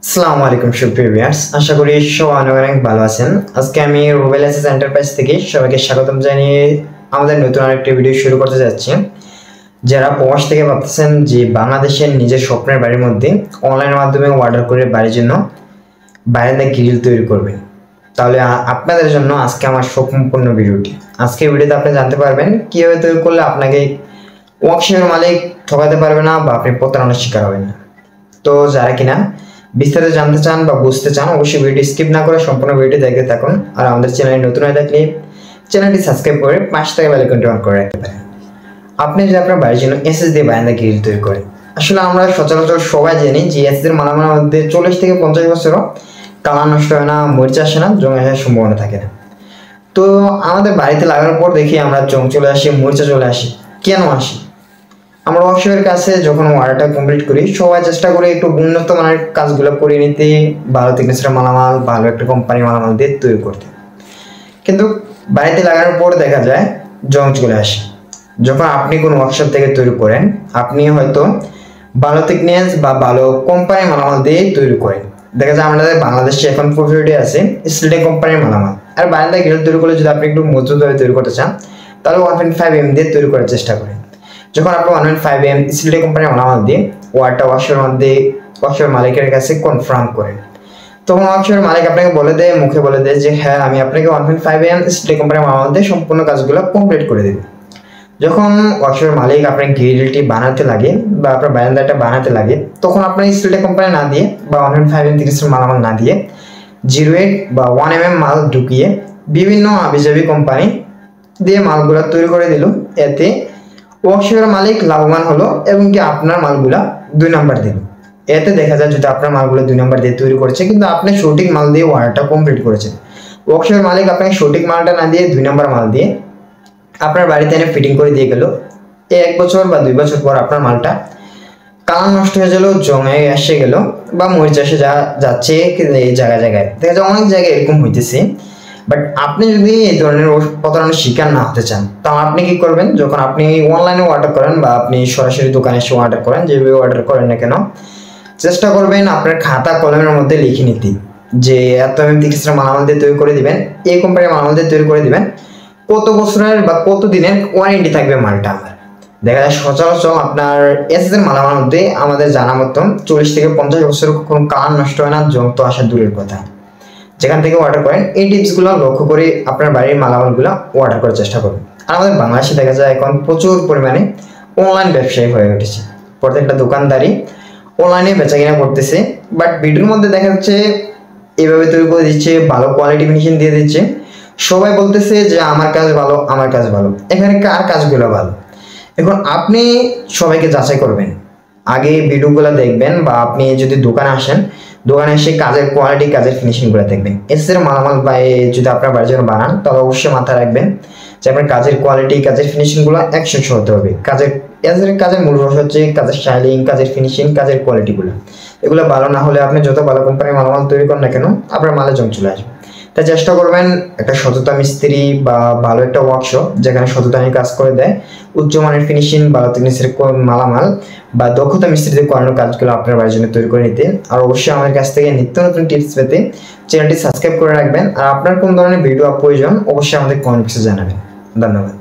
আসসালামু আলাইকুম সুপ্রিয় ভিউয়ার্স, আশা করি সবাই অনেক ভালো আছেন। আজকে আমি রুবেল এসএস এন্টারপ্রাইজ থেকে সবাইকে স্বাগতম জানিয়ে আমাদের নতুন আরেকটি ভিডিও শুরু করতে যাচ্ছি। যারা প্রবাস থেকে ভাবতেছেন যে বাংলাদেশের নিজের স্বপ্নের বাড়ির মধ্যে অনলাইনের মাধ্যমে অর্ডার করে বাড়ির জন্য বারান্দা গ্রিল তৈরি করবেন, তাহলে আপনাদের জন্য আজকে আমার সম্পূর্ণ ভিডিওটি। আজকের ভিডিওতে আপনি জানতে পারবেন কীভাবে তৈরি করলে আপনাকে ওয়ার্কশপের মালিক ঠকাতে পারবে না বা আপনি প্রতারণার শিকার হবেন না। তো যারা কিনা বিস্তারিত জানতে চান বা বুঝতে চান, অবশ্যই ভিডিও স্কিপ না করে সম্পূর্ণ ভিডিও দেখতে থাকুন। আর আমাদের চ্যানেলে নতুন হয়ে থাকলে চ্যানেলটি সাবস্ক্রাইব করে পাশে থাকা বেল আইকনটি অন করে রাখতে পারেন। আপনি যদি আপনার বাড়ির জন্য এসএস দিয়ে বারান্দা গ্রিল তৈরি করেন, আসলে আমরা সচরাচর সবাই জানি যে এসএস এর মালামালের মধ্যে 40 থেকে 50 বছরও কালার নষ্ট হয় না, মরিচা আসে না, জং আসার সম্ভাবনা থাকে না। তো আমাদের বাড়িতে লাগানোর পর দেখি আমরা জং চলে আসি, মরিচা চলে আসি। কেন আসি? আমরা ওয়ার্কশপের কাছে যখন অর্ডারটা কমপ্লিট করি, সবাই চেষ্টা করি একটু উন্নত মানের কাজগুলো করে নিতে, ভালো থিকনেসের মালামাল, ভালো একটা কোম্পানির মালামাল দিয়ে তৈরি করতে। কিন্তু বাড়িতে লাগানোর পর দেখা যায় জং চলে আসে। যখন আপনি কোনো ওয়ার্কশপ থেকে তৈরি করেন, আপনি হয়তো ভালো থিকনেস বা ভালো কোম্পানির মালামাল দিয়ে তৈরি করেন। দেখা যায় আমাদের বাংলাদেশে এখন প্রফিটে আছে স্টিল কোম্পানির মালামাল। আর বারান্দা গ্রিল তৈরি করলে যদি আপনি একটু মজবুতভাবে তৈরি করতে চান, তাহলে 1.5 mm দিয়ে তৈরি করার চেষ্টা করেন। যখন আপনি 1.5 mm স্টিল কোম্পানির মালামাল দিয়ে ওয়ার্কশপের মধ্যে ওয়ার্কশপের মালিকের কাছে কনফার্ম করেন, তখন ওয়ার্কশপের মালিক আপনাকে বলে দেয়, মুখে বলে দেয় যে হ্যাঁ, আমি আপনাকে 1.5 mm স্টিল কোম্পানির মালামাল দিয়ে সম্পূর্ণ কাজগুলো কমপ্লিট করে দেব। যখন ওয়ার্কশপের মালিক আপনার গ্রিলটি বানাতে লাগে বা আপনার বারান্দাটা বানাতে লাগে, তখন আপনার স্টিল কোম্পানি না দিয়ে বা 1.5 mm থিকনেসের মালামাল না দিয়ে 0.8 বা 1 mm মাল ঢুকিয়ে বিভিন্ন আবিজাবি কোম্পানি দিয়ে মালগুলো তৈরি করে দিল। এতে ওয়ার্কশপের মালিক লাভবান হলো এবং কি আপনার মালগুলা 2 নাম্বার দিল। এতে দেখা যায় যদি আপনার মালগুলো 2 নাম্বার দিয়ে তৈরি করেছে, কিন্তু আপনি সঠিক মাল দিয়ে অর্ডারটা কমপ্লিট করেছেন, ওয়ার্কশপের মালিক আপনাকে সঠিক মালটা না দিয়ে 2 নাম্বার মাল দিয়ে আপনার বাড়িতে এনে ফিটিং করে দিয়ে গেল। 1 বছর বা 2 বছর পর আপনার মালটা কালার নষ্ট হয়ে গেল, জঙে এসে গেল বা মরিচা এসে যাচ্ছে এই জায়গায় দেখা যায় অনেক জায়গায় এরকম হইতেছে। বাট আপনি যদি এই ধরনের প্রতারণার শিকার না হতে চান, তাহলে আপনি কি করবেন? যখন আপনি অনলাইনে অর্ডার করেন বা আপনি সরাসরি দোকানে এসে অর্ডার করেন, যেভাবে অর্ডার করেন না কেন, চেষ্টা করবেন আপনার খাতা কলমের মধ্যে লিখে নিতে যে এত এমএম থিকনেসের মালামাল দিয়ে তৈরি করে দিবেন, এই কোম্পানির মালামাল দিয়ে তৈরি করে দিবেন, কত বছরের বা কত দিনের ওয়ারেন্টি থাকবে মালটা আমার। দেখা যায় সচরাচর আপনার এসএস এর মালামাল মধ্যে আমাদের জানা মতন 40 থেকে 50 বছর কোনো কালার নষ্ট হয় না, জং তো আসা দূরের কথা। যেখান থেকে অর্ডার করেন এই টিপসগুলো লক্ষ্য করে আপনার বাড়ির মালামালগুলো অর্ডার করার চেষ্টা করুন। আর আমাদের বাংলাদেশে দেখা যায় এখন প্রচুর পরিমাণে অনলাইন ব্যবসায়ী হয়ে উঠেছে, প্রত্যেকটা দোকানদারই অনলাইনে বেচা কিনা করতেছে। বাট ভিডিওর মধ্যে দেখা যাচ্ছে এভাবে তৈরি করে দিচ্ছে, ভালো কোয়ালিটি ফিনিশিং দিয়ে দিচ্ছে, সবাই বলতেছে যে আমার কাজ ভালো, আমার কাজ ভালো। এখানে কার কাজগুলো ভালো? এখন আপনি সবাইকে যাচাই করবেন, আগে ভিডিওগুলো দেখবেন বা আপনি যদি দোকানে আসেন, দোকানে এসে কাজের কোয়ালিটি, কাজের ফিনিশিংগুলো দেখবেন। এসএর মালামাল বা যদি আপনার বাড়ির জন্য বানান, তাহলে অবশ্যই মাথায় রাখবেন যে আপনার কাজের কোয়ালিটি, কাজের ফিনিশিংগুলো 100 হতে হবে। কাজের মূল রহস্য হচ্ছে কাজের স্টাইলিং, কাজের ফিনিশিং, কাজের কোয়ালিটিগুলো। এগুলো ভালো না হলে আপনি যত ভালো কোম্পানির মালামাল তৈরি করেন না কেন, আপনার মালে জং চলে আসবে। তাই চেষ্টা করবেন একটা সততা মিস্ত্রি বা ভালো একটা ওয়ার্কশপ যেখানে সততা নিয়ে কাজ করে দেয়, উচ্চমানের ফিনিশিং, ভালো থিকনেসের মালামাল বা দক্ষতা মিস্ত্রিদের করানো কাজগুলো আপনার বাড়ির জন্য তৈরি করে নিতে। আর অবশ্যই আমাদের কাছ থেকে নিত্য নতুন টিপস পেতে চ্যানেলটি সাবস্ক্রাইব করে রাখবেন। আর আপনার কোন ধরনের ভিডিও প্রয়োজন অবশ্যই আমাদের কমেন্ট বক্সে জানাবেন। ধন্যবাদ।